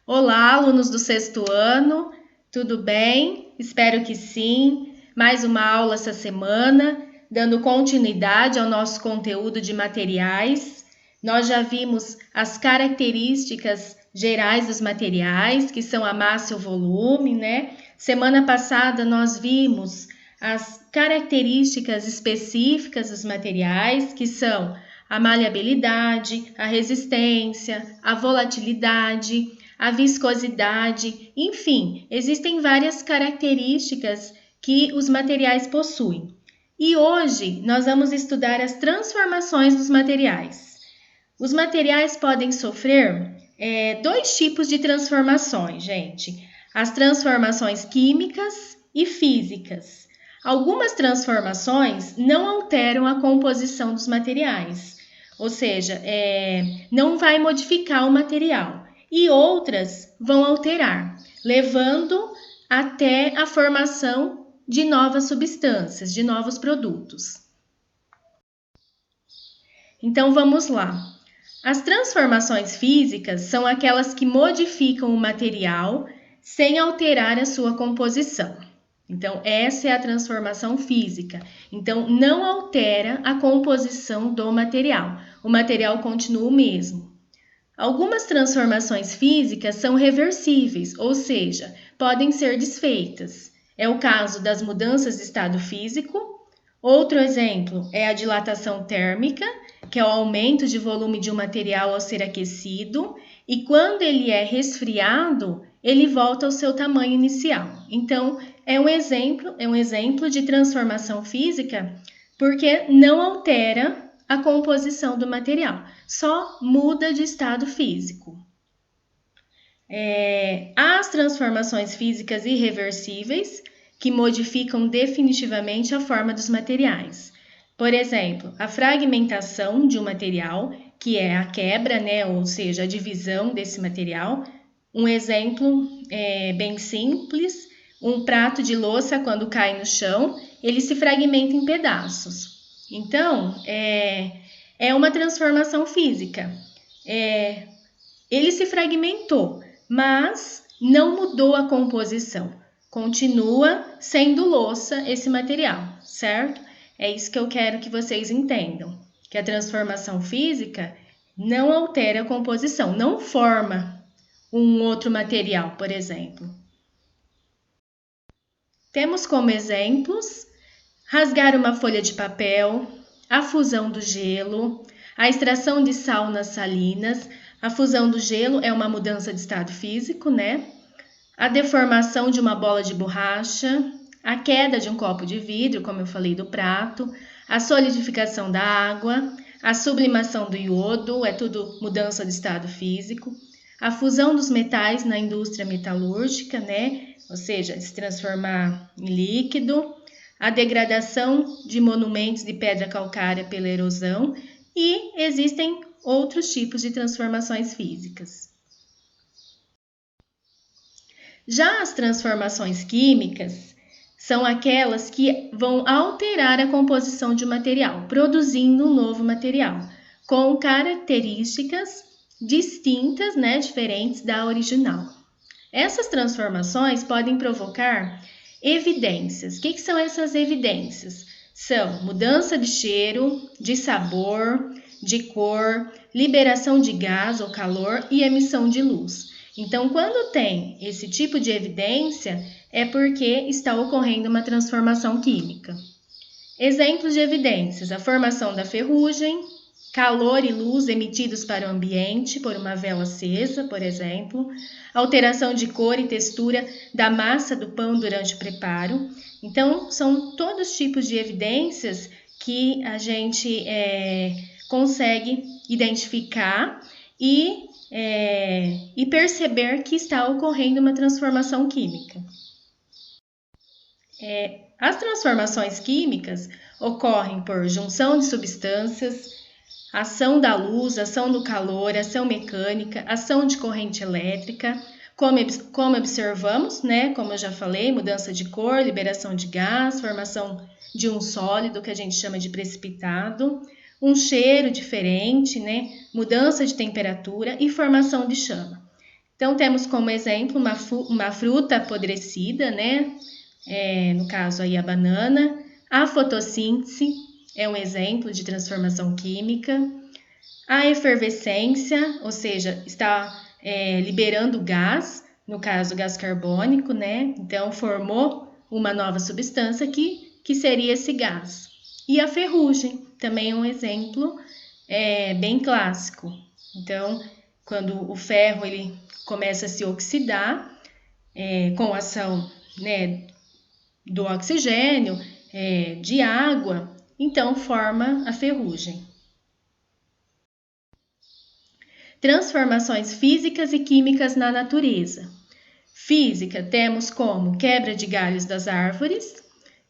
Olá, alunos do sexto ano, tudo bem? Espero que sim. Mais uma aula essa semana, dando continuidade ao nosso conteúdo de materiais. Nós já vimos as características gerais dos materiais, que são a massa e o volume, né? Semana passada nós vimos as características específicas dos materiais, que são a maleabilidade, a resistência, a volatilidade, a viscosidade, enfim, existem várias características que os materiais possuem. E hoje nós vamos estudar as transformações dos materiais. Os materiais podem sofrer dois tipos de transformações, gente. As transformações químicas e físicas. Algumas transformações não alteram a composição dos materiais, ou seja, não vai modificar o material, e outras vão alterar, levando até a formação de novas substâncias, de novos produtos. Então vamos lá. As transformações físicas são aquelas que modificam o material sem alterar a sua composição. Então, essa é a transformação física. Então, não altera a composição do material. O material continua o mesmo. Algumas transformações físicas são reversíveis, ou seja, podem ser desfeitas. É o caso das mudanças de estado físico. Outro exemplo é a dilatação térmica, que é o aumento de volume de um material ao ser aquecido, e quando ele é resfriado, ele volta ao seu tamanho inicial. Então, é um exemplo de transformação física, porque não altera a composição do material, só muda de estado físico. As transformações físicas irreversíveis, que modificam definitivamente a forma dos materiais. Por exemplo, a fragmentação de um material, que é a quebra, né, ou seja, a divisão desse material. Um exemplo bem simples, um prato de louça, quando cai no chão, ele se fragmenta em pedaços. Então, é uma transformação física. Ele se fragmentou, mas não mudou a composição. Continua sendo louça esse material, certo? É isso que eu quero que vocês entendam, que a transformação física não altera a composição, não forma um outro material, por exemplo. Temos como exemplos rasgar uma folha de papel, a fusão do gelo, a extração de sal nas salinas. A fusão do gelo é uma mudança de estado físico, né? A deformação de uma bola de borracha, a queda de um copo de vidro, como eu falei do prato, a solidificação da água, a sublimação do iodo, é tudo mudança de estado físico. A fusão dos metais na indústria metalúrgica, né? Ou seja, se transformar em líquido. A degradação de monumentos de pedra calcária pela erosão, e existem outros tipos de transformações físicas. Já as transformações químicas são aquelas que vão alterar a composição de um material, produzindo um novo material, com características distintas, né, diferentes da original. Essas transformações podem provocar evidências. O que são essas evidências? São mudança de cheiro, de sabor, de cor, liberação de gás ou calor e emissão de luz. Então, quando tem esse tipo de evidência, é porque está ocorrendo uma transformação química. Exemplos de evidências: a formação da ferrugem, calor e luz emitidos para o ambiente por uma vela acesa, por exemplo, alteração de cor e textura da massa do pão durante o preparo. Então, são todos tipos de evidências que a gente consegue identificar e perceber que está ocorrendo uma transformação química. As transformações químicas ocorrem por junção de substâncias, ação da luz, ação do calor, ação mecânica, ação de corrente elétrica, como observamos, né? Como eu já falei, mudança de cor, liberação de gás, formação de um sólido que a gente chama de precipitado, um cheiro diferente, né? Mudança de temperatura e formação de chama. Então, temos como exemplo uma fruta apodrecida, né? No caso aí a banana. A fotossíntese é um exemplo de transformação química. A efervescência, ou seja, está liberando gás, no caso gás carbônico, né? Então, formou uma nova substância que seria esse gás. E a ferrugem, também é um exemplo bem clássico. Então, quando o ferro ele começa a se oxidar com a ação, né, do oxigênio, de água, então forma a ferrugem. Transformações físicas e químicas na natureza. Física temos como quebra de galhos das árvores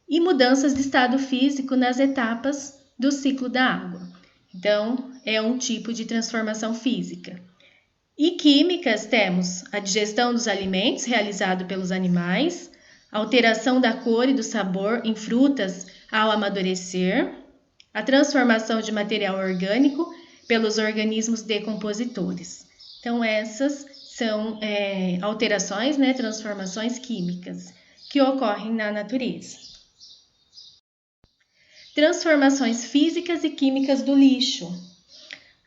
e mudanças de estado físico nas etapas do ciclo da água. Então, é um tipo de transformação física. E químicas temos a digestão dos alimentos realizado pelos animais, alteração da cor e do sabor em frutas ao amadurecer, a transformação de material orgânico pelos organismos decompositores. Então, essas são alterações, né, transformações químicas que ocorrem na natureza. Transformações físicas e químicas do lixo.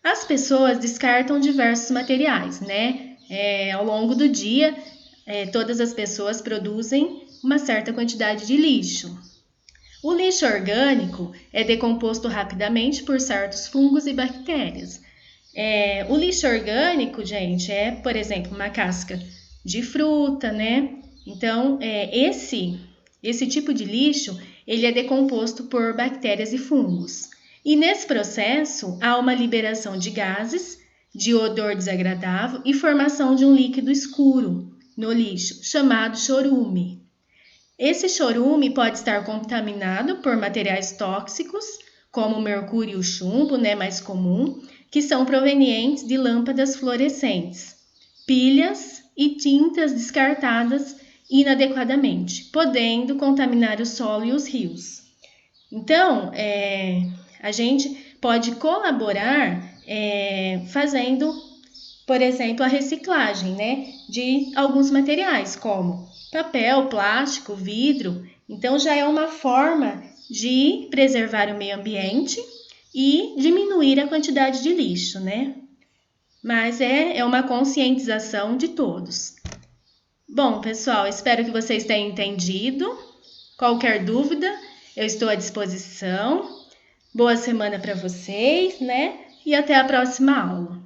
As pessoas descartam diversos materiais, né? Ao longo do dia, todas as pessoas produzem uma certa quantidade de lixo. O lixo orgânico é decomposto rapidamente por certos fungos e bactérias. O lixo orgânico, gente, é, por exemplo, uma casca de fruta, né? Então, esse tipo de lixo, ele é decomposto por bactérias e fungos. E nesse processo, há uma liberação de gases, de odor desagradável e formação de um líquido escuro no lixo, chamado chorume. Esse chorume pode estar contaminado por materiais tóxicos, como o mercúrio e o chumbo, né, mais comum, que são provenientes de lâmpadas fluorescentes, pilhas e tintas descartadas inadequadamente, podendo contaminar o solo e os rios. Então, a gente pode colaborar fazendo, por exemplo, a reciclagem, né, de alguns materiais, como papel, plástico, vidro. Então, já é uma forma de preservar o meio ambiente e diminuir a quantidade de lixo, né? Mas é uma conscientização de todos. Bom, pessoal, espero que vocês tenham entendido. Qualquer dúvida, eu estou à disposição. Boa semana para vocês, né? E até a próxima aula.